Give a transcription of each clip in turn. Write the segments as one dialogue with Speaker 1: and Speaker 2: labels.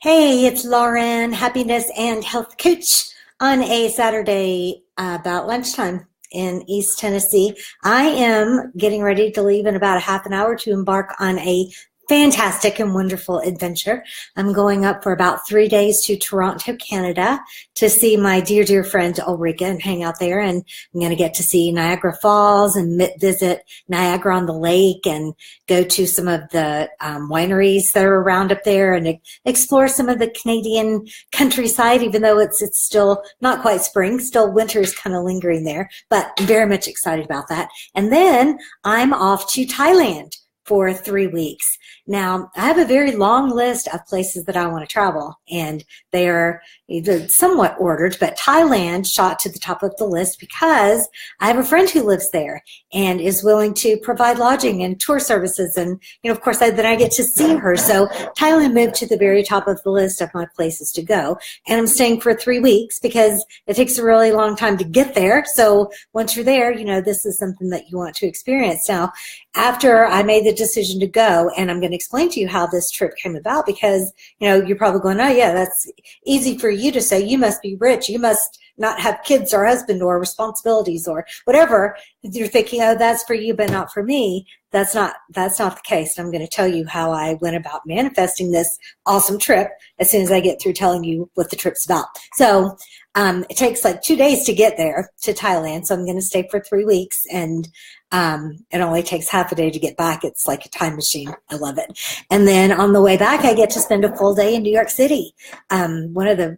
Speaker 1: Hey, it's Lauren, happiness and health coach on a Saturday about lunchtime in East Tennessee. I am getting ready to leave in about a half an hour to embark on a fantastic and wonderful adventure. I'm going up for about 3 days to Toronto, Canada to see my dear, dear friend Ulrika and hang out there. And I'm going to get to see Niagara Falls and visit Niagara on the Lake and go to some of the wineries that are around up there and explore some of the Canadian countryside, even though it's still not quite spring, still winter is kind of lingering there, but I'm very much excited about that. And then I'm off to Thailand for 3 weeks. Now, I have a very long list of places that I want to travel, and they are either somewhat ordered, but Thailand shot to the top of the list because I have a friend who lives there and is willing to provide lodging and tour services. And, of course, then I get to see her. So Thailand moved to the very top of the list of my places to go. And I'm staying for 3 weeks because it takes a really long time to get there. So once you're there, this is something that you want to experience. Now, after I made the decision to go, and I'm going to explain to you how this trip came about because, you're probably going, oh, yeah, that's easy for you to say. You must be rich. You must not have kids or husband or responsibilities or whatever. You're thinking, oh, that's for you, but not for me. That's not the case. And I'm going to tell you how I went about manifesting this awesome trip as soon as I get through telling you what the trip's about. So it takes like 2 days to get there to Thailand. So I'm going to stay for 3 weeks, and it only takes half a day to get back. It's like a time machine. I love it. And then on the way back, I get to spend a full day in New York City, one of the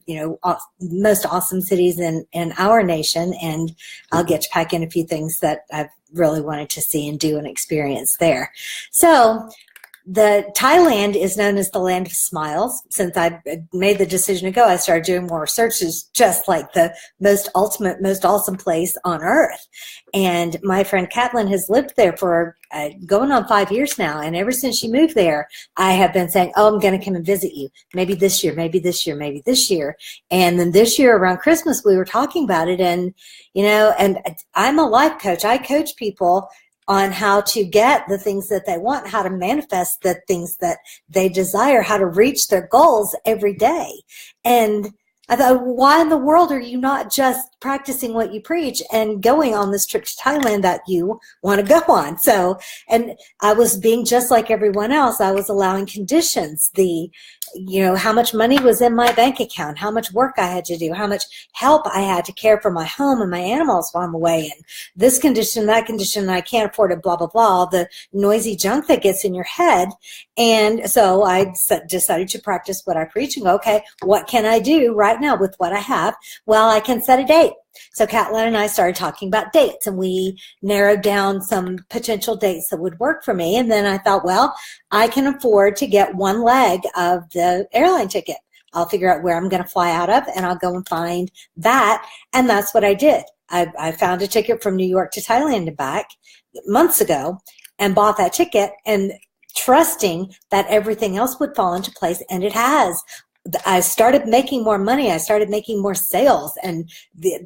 Speaker 1: most awesome cities in our nation. And I'll get to pack in a few things that I've really wanted to see and do and experience there. So the Thailand is known as the land of smiles. Since I made the decision to go, I started doing more research. It's just like the most ultimate, most awesome place on earth. And my friend Kathleen has lived there for going on 5 years now. And ever since she moved there, I have been saying, oh, I'm going to come and visit you. Maybe this year, maybe this year, maybe this year. And then this year around Christmas, we were talking about it. And, and I'm a life coach. I coach people on how to get the things that they want, how to manifest the things that they desire, how to reach their goals every day. And I thought, why in the world are you not just practicing what you preach and going on this trip to Thailand that you want to go on? So, and I was being just like everyone else. I was allowing conditions, how much money was in my bank account, how much work I had to do, how much help I had to care for my home and my animals while I'm away, and this condition, that condition, and I can't afford it, blah, blah, blah, the noisy junk that gets in your head. And so I decided to practice what I preach and go, okay, what can I do right now with what I have? Well, I can set a date. So Catlin and I started talking about dates, and we narrowed down some potential dates that would work for me. And then I thought, well, I can afford to get one leg of the airline ticket. I'll figure out where I'm going to fly out of, and I'll go and find that. And that's what I did. I found a ticket from New York to Thailand and back months ago and bought that ticket, and trusting that everything else would fall into place, and it has. I started making more money. I started making more sales. And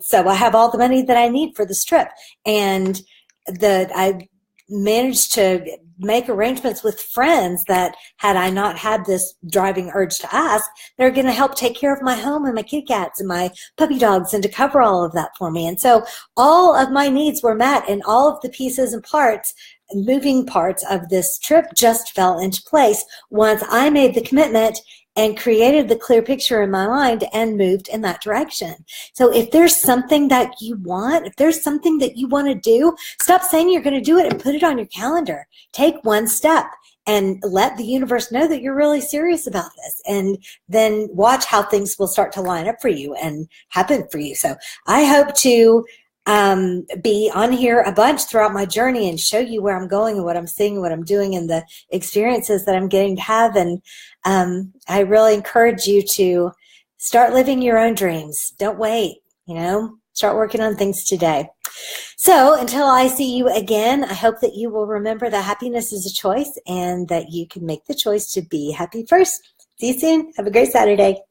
Speaker 1: so I have all the money that I need for this trip. And I managed to make arrangements with friends that, had I not had this driving urge to ask, they're going to help take care of my home and my kitty cats and my puppy dogs and to cover all of that for me. And so all of my needs were met, and all of the pieces and parts, moving parts of this trip just fell into place once I made the commitment and created the clear picture in my mind and moved in that direction. So if there's something that you want, if there's something that you want to do, stop saying you're going to do it and put it on your calendar. Take one step and let the universe know that you're really serious about this. And then watch how things will start to line up for you and happen for you. So I hope to be on here a bunch throughout my journey and show you where I'm going and what I'm seeing and what I'm doing and the experiences that I'm getting to have. And I really encourage you to start living your own dreams. Don't wait, start working on things today. So until I see you again, I hope that you will remember that happiness is a choice and that you can make the choice to be happy first. See you soon. Have a great Saturday.